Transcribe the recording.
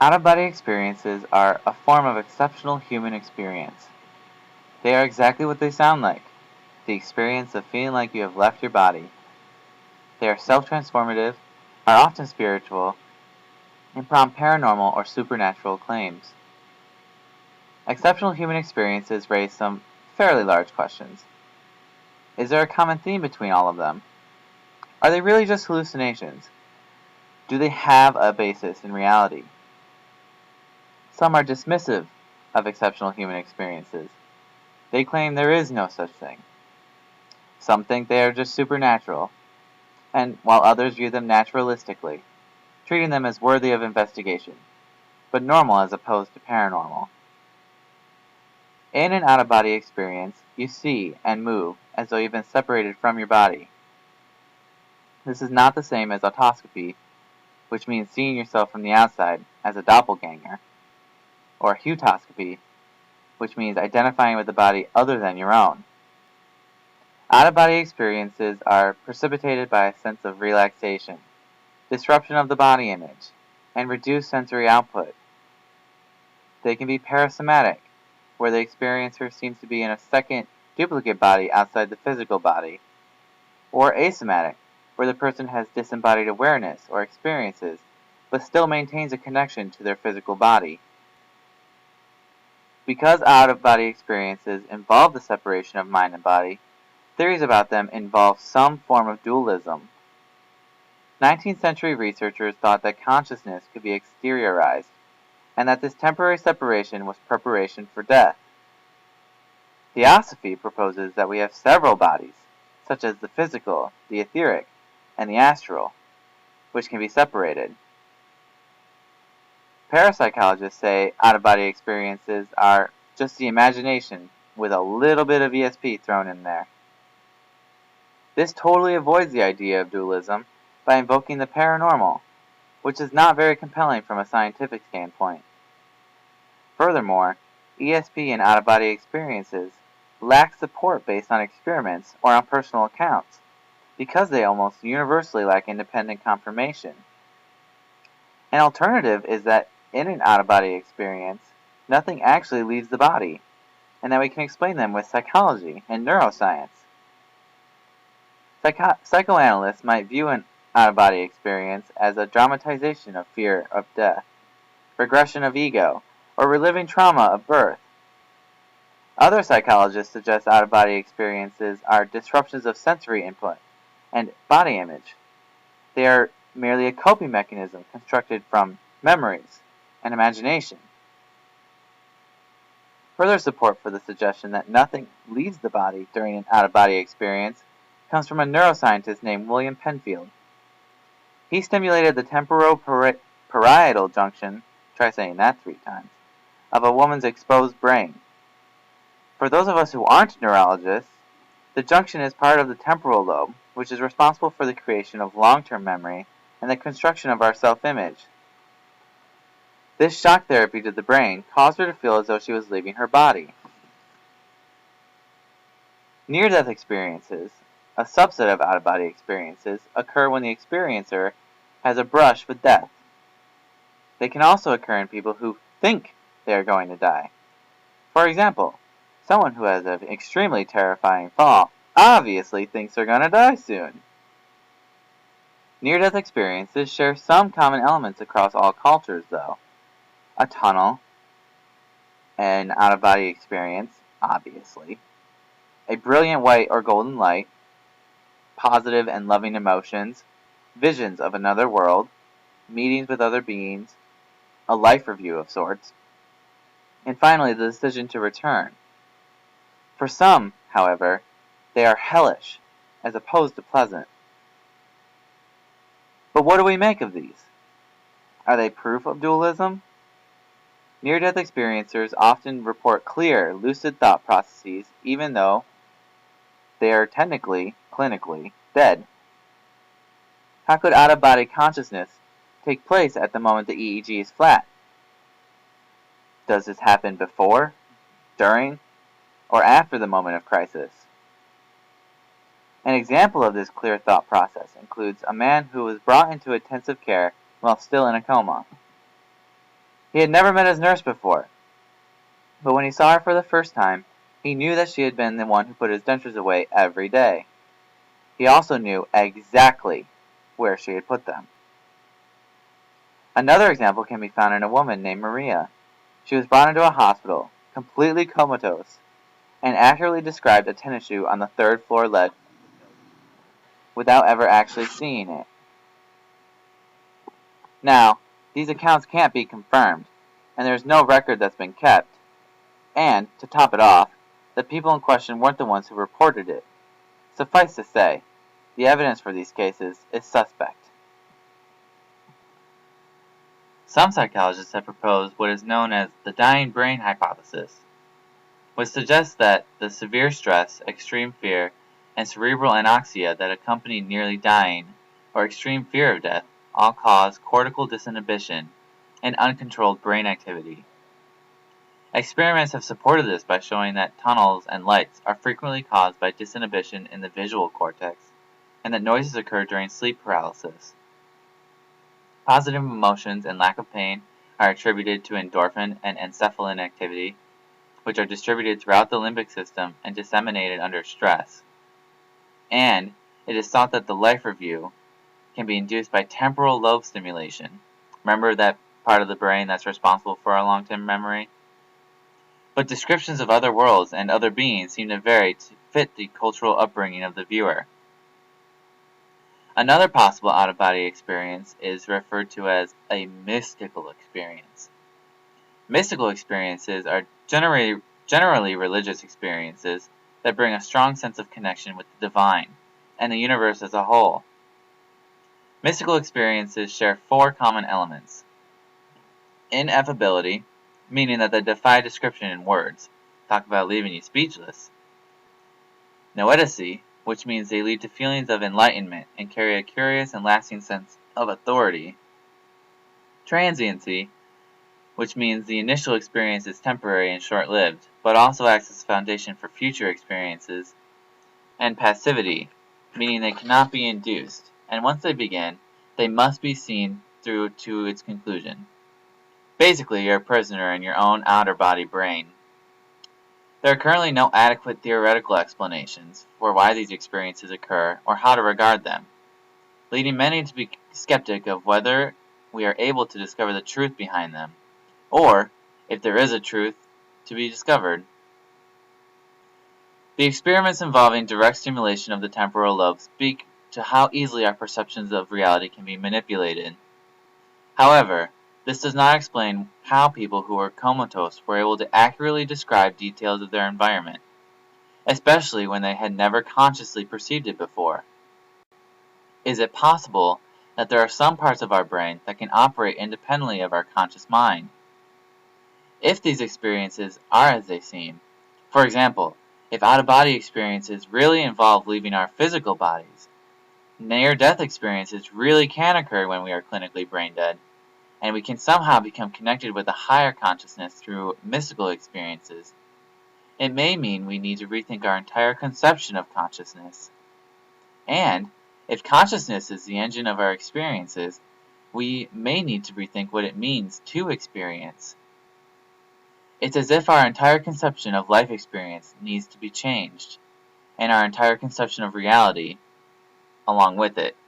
Out-of-body experiences are a form of exceptional human experience. They are exactly what they sound like, the experience of feeling like you have left your body. They are self-transformative, are often spiritual, and prompt paranormal or supernatural claims. Exceptional human experiences raise some fairly large questions. Is there a common theme between all of them? Are they really just hallucinations? Do they have a basis in reality? Some are dismissive of exceptional human experiences. They claim there is no such thing. Some think they are just supernatural, and while others view them naturalistically, treating them as worthy of investigation, but normal as opposed to paranormal. In an out-of-body experience, you see and move as though you've been separated from your body. This is not the same as autoscopy, which means seeing yourself from the outside as a doppelganger, or heutoscopy, which means identifying with a body other than your own. Out-of-body experiences are precipitated by a sense of relaxation, disruption of the body image, and reduced sensory output. They can be parasomatic, where the experiencer seems to be in a second duplicate body outside the physical body, or asomatic, where the person has disembodied awareness or experiences, but still maintains a connection to their physical body. Because out-of-body experiences involve the separation of mind and body, theories about them involve some form of dualism. 19th century researchers thought that consciousness could be exteriorized, and that this temporary separation was preparation for death. Theosophy proposes that we have several bodies, such as the physical, the etheric, and the astral, which can be separated. Parapsychologists say out-of-body experiences are just the imagination with a little bit of ESP thrown in there. This totally avoids the idea of dualism by invoking the paranormal, which is not very compelling from a scientific standpoint. Furthermore, ESP and out-of-body experiences lack support based on experiments or on personal accounts, because they almost universally lack independent confirmation. An alternative is that in an out-of-body experience, nothing actually leaves the body, and that we can explain them with psychology and neuroscience. Psychoanalysts might view an out-of-body experience as a dramatization of fear of death, regression of ego, or reliving trauma of birth. Other psychologists suggest out-of-body experiences are disruptions of sensory input and body image. They are merely a coping mechanism constructed from memories and imagination. Further support for the suggestion that nothing leaves the body during an out-of-body experience comes from a neuroscientist named William Penfield. He stimulated the temporoparietal junction, try saying that 3 times, of a woman's exposed brain. For those of us who aren't neurologists, the junction is part of the temporal lobe, which is responsible for the creation of long-term memory and the construction of our self-image. This shock therapy to the brain caused her to feel as though she was leaving her body. Near-death experiences, a subset of out-of-body experiences, occur when the experiencer has a brush with death. They can also occur in people who think they are going to die. For example, someone who has an extremely terrifying fall obviously thinks they're going to die soon. Near-death experiences share some common elements across all cultures, though. A tunnel, an out-of-body experience, obviously, a brilliant white or golden light, positive and loving emotions, visions of another world, meetings with other beings, a life review of sorts, and finally the decision to return. For some, however, they are hellish, as opposed to pleasant. But what do we make of these? Are they proof of dualism? Near-death experiencers often report clear, lucid thought processes even though they are technically, clinically, dead. How could out-of-body consciousness take place at the moment the EEG is flat? Does this happen before, during, or after the moment of crisis? An example of this clear thought process includes a man who was brought into intensive care while still in a coma. He had never met his nurse before, but when he saw her for the first time, he knew that she had been the one who put his dentures away every day. He also knew exactly where she had put them. Another example can be found in a woman named Maria. She was brought into a hospital, completely comatose, and accurately described a tennis shoe on the third floor ledge without ever actually seeing it. Now, these accounts can't be confirmed, and there's no record that's been kept. And, to top it off, the people in question weren't the ones who reported it. Suffice to say, the evidence for these cases is suspect. Some psychologists have proposed what is known as the dying brain hypothesis, which suggests that the severe stress, extreme fear, and cerebral anoxia that accompany nearly dying, or extreme fear of death, all cause cortical disinhibition and uncontrolled brain activity. Experiments have supported this by showing that tunnels and lights are frequently caused by disinhibition in the visual cortex, and that noises occur during sleep paralysis. Positive emotions and lack of pain are attributed to endorphin and encephalin activity, which are distributed throughout the limbic system and disseminated under stress. And it is thought that the life review can be induced by temporal lobe stimulation. Remember that part of the brain that's responsible for our long-term memory? But descriptions of other worlds and other beings seem to vary to fit the cultural upbringing of the viewer. Another possible out-of-body experience is referred to as a mystical experience. Mystical experiences are generally religious experiences that bring a strong sense of connection with the divine and the universe as a whole. Mystical experiences share 4 common elements. Ineffability, meaning that they defy description in words. Talk about leaving you speechless. Noeticity, which means they lead to feelings of enlightenment and carry a curious and lasting sense of authority. Transiency, which means the initial experience is temporary and short-lived, but also acts as a foundation for future experiences. And passivity, meaning they cannot be induced, and once they begin, they must be seen through to its conclusion. Basically, you're a prisoner in your own outer body brain. There are currently no adequate theoretical explanations for why these experiences occur or how to regard them, leading many to be skeptic of whether we are able to discover the truth behind them, or, if there is a truth to be discovered. The experiments involving direct stimulation of the temporal lobe speak to how easily our perceptions of reality can be manipulated. However, this does not explain how people who were comatose were able to accurately describe details of their environment, especially when they had never consciously perceived it before. Is it possible that there are some parts of our brain that can operate independently of our conscious mind? If these experiences are as they seem, for example, if out-of-body experiences really involve leaving our physical bodies, near-death experiences really can occur when we are clinically brain-dead, and we can somehow become connected with a higher consciousness through mystical experiences, it may mean we need to rethink our entire conception of consciousness. And, if consciousness is the engine of our experiences, we may need to rethink what it means to experience. It's as if our entire conception of life experience needs to be changed, and our entire conception of reality along with it.